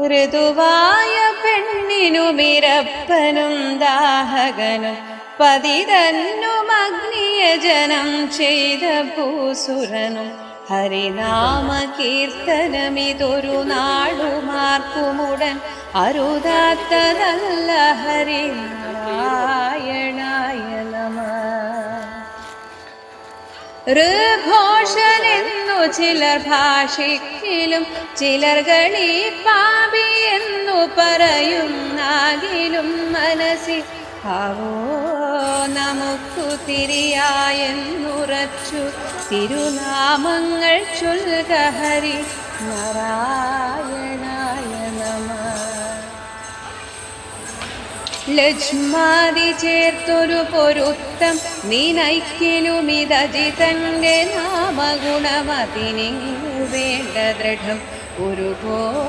ഋതുവായ പെണ്ണിനുമിരപ്പനും ദാഹകനും പതിതന്നും അഗ്നിയജനം ചെയ്ത ഭൂസുരനും ഹരിനാമ കീർത്തനമിതൊരു നാടുമാർക്കുമുടൻ അരുതാത്തതല്ല. ഹരിനാരായണായ നമഃ. ഋഘോഷനെന്നു ചിലർ ഭാഷിക്കിലും ചിലർ ഗണി പാപി എന്നു പറയുന്നാകിലും മനസ്സിൽ ഭാവോ നമുക്കു തിരിയായെന്നുറച്ചു തിരുനാമങ്ങൾ ചൊൽക. ഹരി നാരായണായ നമഃ. ലക്ഷ്മാതി ചേർത്തൊരു പൊരുത്തം നിനയ്ക്കിലുമിതജിതന്റെ നാമഗുണമതിനിങ്ങു വേണ്ട ദൃഢം ഒരു